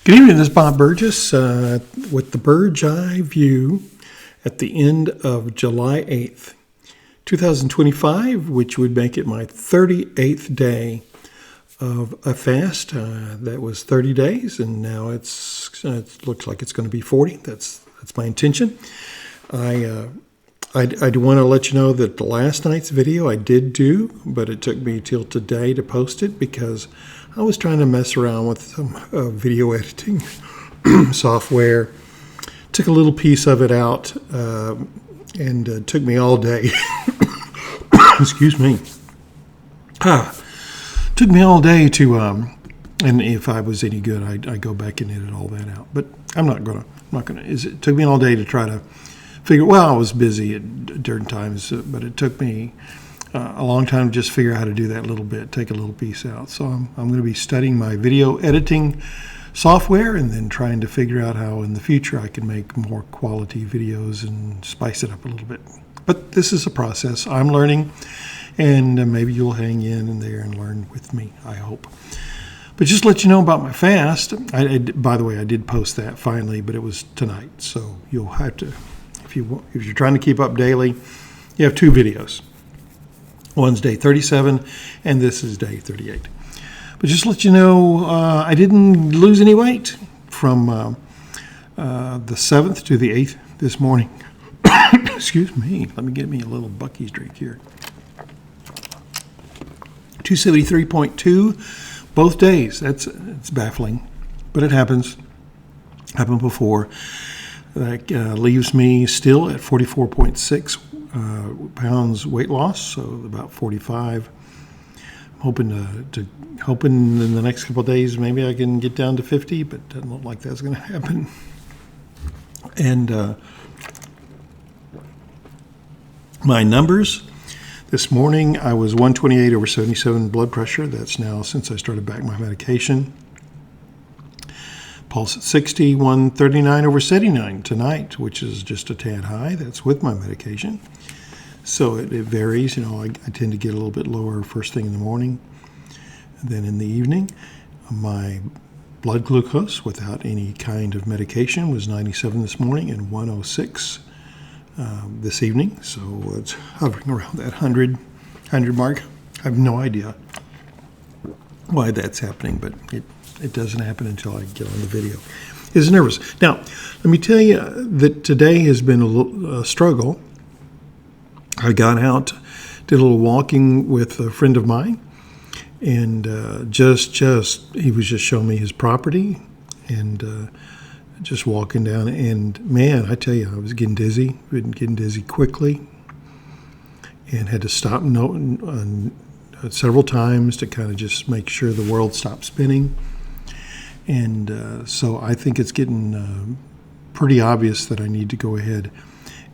Good evening, this is Bob Burgess with the Burgi View at the end of July 8th, 2025, which would make it my 38th day of a fast. That was 30 days, and now it looks like it's going to be 40. That's my intention. I do want to let you know that the last night's video I did do, but it took me till today to post it because I was trying to mess around with some video editing software. Took a little piece of it out, and it took me all day. Excuse me. Took me all day to, and if I was any good, I'd go back and edit all that out. But I'm not gonna. It took me all day to try to figure. Well, I was busy at certain times, but it took me a long time to just figure out how to do that little bit, take a little piece out. So I'm going to be studying my video editing software and then trying to figure out how in the future I can make more quality videos and spice it up a little bit. But this is a process. I'm learning, and maybe you'll hang in there and learn with me, I hope. But just to let you know about my fast, by the way, I did post that finally, but it was tonight. So you'll have to, if you're trying to keep up daily, you have two videos. One's day 37, and this is day 38. But just to let you know, I didn't lose any weight from the 7th to the 8th this morning. Excuse me. Let me get me a little Bucky's drink here. 273.2 both days. It's baffling, but it happens. Happened before. That leaves me still at 44.6 pounds weight loss, so about 45. I'm hoping in the next couple of days maybe I can get down to 50, but it doesn't look like that's going to happen. And my numbers this morning, I was 128/77 blood pressure. That's now since I started back my medication. Pulse at 60, 139/79 tonight, which is just a tad high. That's with my medication. So it varies. You know, I tend to get a little bit lower first thing in the morning than in the evening. My blood glucose without any kind of medication was 97 this morning and 106 this evening. So it's hovering around that 100 mark. I have no idea why that's happening, but it doesn't happen until I get on the video. It's nervous. Now, let me tell you that today has been a struggle. I got out, did a little walking with a friend of mine, and he was just showing me his property, and just walking down. And man, I tell you, I was getting dizzy. Getting dizzy quickly, and had to stop several times to kind of just make sure the world stopped spinning. And so I think it's getting pretty obvious that I need to go ahead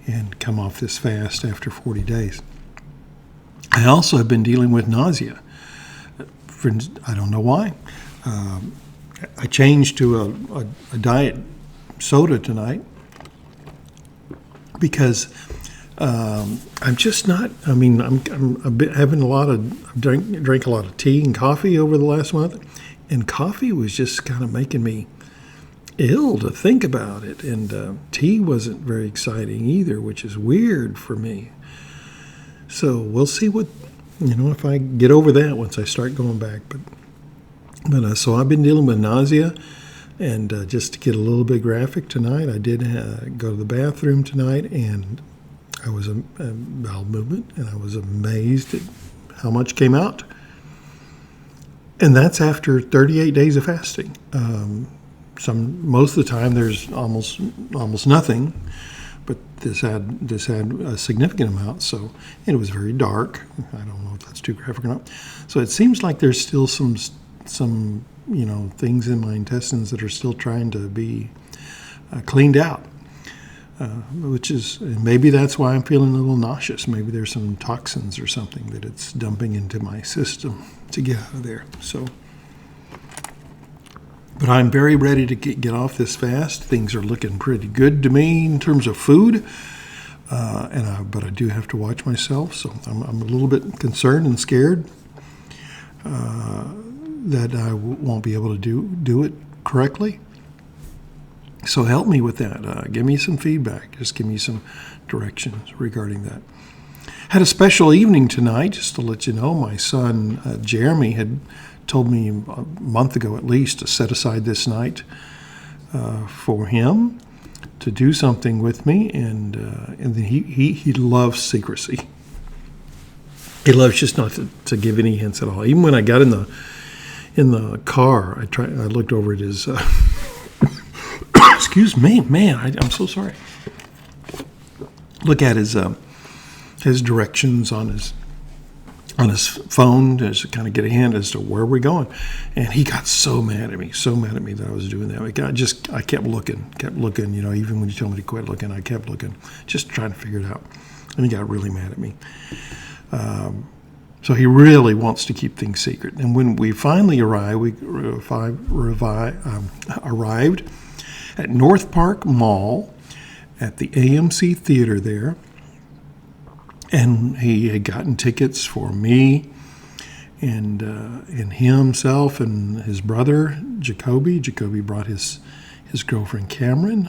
and come off this fast after 40 days. I also have been dealing with nausea. Friends, I don't know why. I changed to a diet soda tonight because I'm just not. I mean, I'm having drank a lot of tea and coffee over the last month. And coffee was just kind of making me ill to think about it. And tea wasn't very exciting either, which is weird for me. So we'll see if I get over that once I start going back. But so I've been dealing with nausea. And just to get a little bit graphic tonight, I did go to the bathroom tonight, and I was a bowel movement, and I was amazed at how much came out. And that's after 38 days of fasting. Most of the time there's almost nothing, but this had a significant amount. So, and it was very dark. I don't know if that's too graphic or not. So it seems like there's still some things in my intestines that are still trying to be cleaned out. Maybe that's why I'm feeling a little nauseous. Maybe there's some toxins or something that it's dumping into my system to get out of there. So, but I'm very ready to get off this fast. Things are looking pretty good to me in terms of food, but I do have to watch myself. So I'm a little bit concerned and scared that I won't be able to do it correctly. So help me with that. Give me some feedback. Just give me some directions regarding that. Had a special evening tonight, just to let you know. My son, Jeremy, had told me a month ago at least to set aside this night for him to do something with me, and then he loves secrecy. He loves just not to give any hints at all. Even when I got in the car, I looked over at his. Excuse me, man. I'm so sorry. Look at his directions on his phone to kind of get a hint as to where we're going, and he got so mad at me that I was doing that. I kept looking. You know, even when you told me to quit looking, I kept looking, just trying to figure it out, and he got really mad at me. So he really wants to keep things secret. And when we finally arrived, arrived at North Park Mall at the AMC Theater there. And he had gotten tickets for me and himself and his brother, Jacoby. Jacoby brought his girlfriend, Cameron.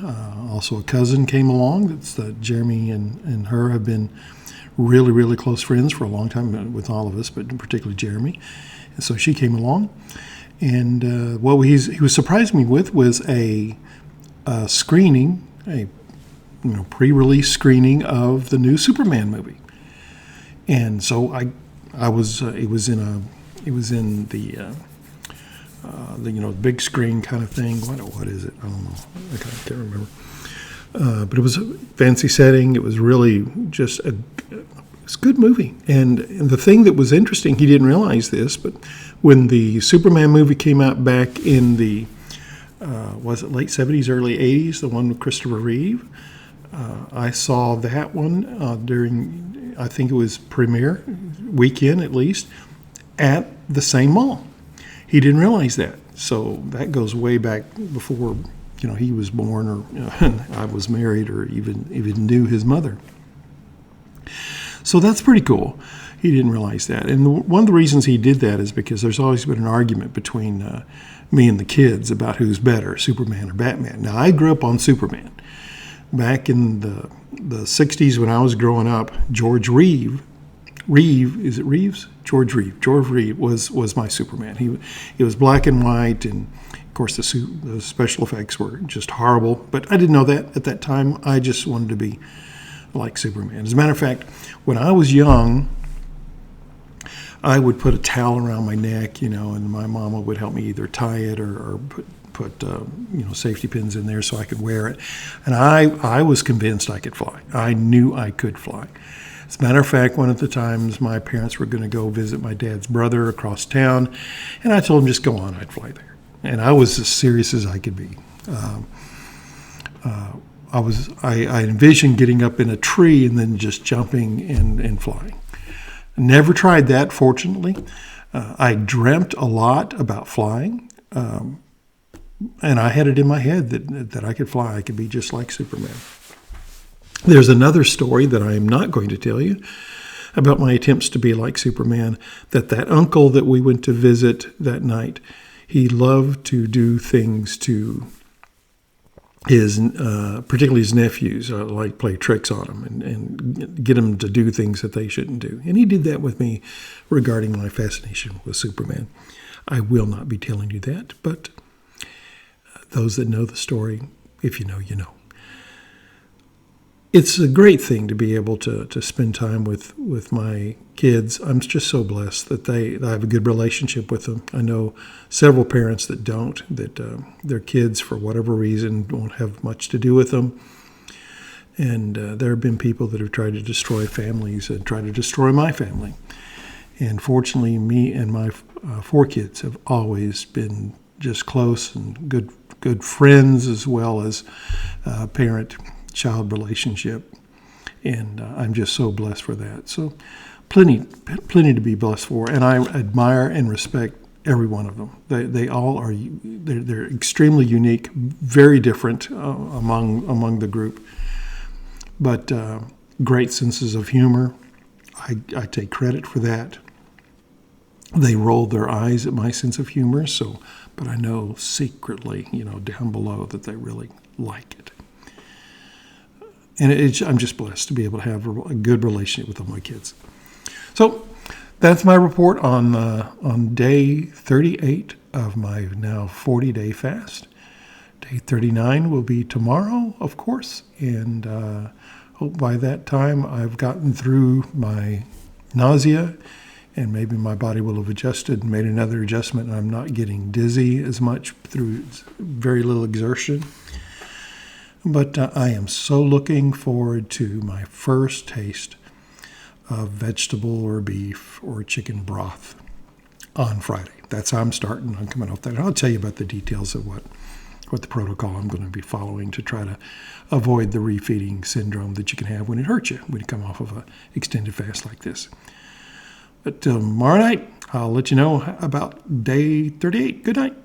Also a cousin came along. That's Jeremy and her have been really, really close friends for a long time with all of us, but particularly Jeremy. And so she came along. And what he was surprising me with was a screening, pre-release screening of the new Superman movie. And so it was in the big screen kind of thing. What is it? I don't know. I can't remember. But it was a fancy setting. It was really just it's a good movie. And the thing that was interesting, he didn't realize this, but when the Superman movie came out back in the was it late 70s, early 80s, the one with Christopher Reeve, I saw that one during, I think it was premiere weekend at least, at the same mall. He didn't realize that. So that goes way back before he was born, or I was married, or even knew his mother. So that's pretty cool. He didn't realize that. And one of the reasons he did that is because there's always been an argument between me and the kids about who's better, Superman or Batman. Now, I grew up on Superman. Back in the 60s when I was growing up, George Reeve, is it Reeves? George Reeve was my Superman. He was black and white, and of course the special effects were just horrible. But I didn't know that at that time. I just wanted to be like Superman. As a matter of fact, when I was young, I would put a towel around my neck, and my mama would help me either tie it or put safety pins in there so I could wear it. And I was convinced I could fly. I knew I could fly. As a matter of fact, one of the times my parents were going to go visit my dad's brother across town, and I told them, just go on, I'd fly there. And I was as serious as I could be. I envisioned getting up in a tree and then just jumping and flying. Never tried that, fortunately. I dreamt a lot about flying, and I had it in my head that I could fly. I could be just like Superman. There's another story that I am not going to tell you about my attempts to be like Superman, that uncle that we went to visit that night, he loved to do things to his, particularly his nephews, like play tricks on them and get them to do things that they shouldn't do. And he did that with me regarding my fascination with Superman. I will not be telling you that, but those that know the story, if you know, you know. It's a great thing to be able to spend time with my kids. I'm just so blessed that I have a good relationship with them. I know several parents that don't, that their kids, for whatever reason, won't have much to do with them. And there have been people that have tried to destroy families and try to destroy my family. And fortunately, me and my 4 kids have always been just close and good friends, as well as parent-child relationship. And I'm just so blessed for that. So plenty to be blessed for. And I admire and respect every one of them. They all are, they're extremely unique, very different among the group. But great senses of humor. I take credit for that. They roll their eyes at my sense of humor, so but I know secretly, down below that they really like it. And I'm just blessed to be able to have a good relationship with all my kids. So that's my report on day 38 of my now 40-day fast. Day 39 will be tomorrow, of course, and hope by that time I've gotten through my nausea and maybe my body will have adjusted and made another adjustment, and I'm not getting dizzy as much through very little exertion. But I am so looking forward to my first taste of vegetable or beef or chicken broth on Friday. That's how I'm starting. I'm coming off that. And I'll tell you about the details of what the protocol I'm going to be following to try to avoid the refeeding syndrome that you can have when it hurts you, when you come off of an extended fast like this. But tomorrow night, I'll let you know about day 38. Good night.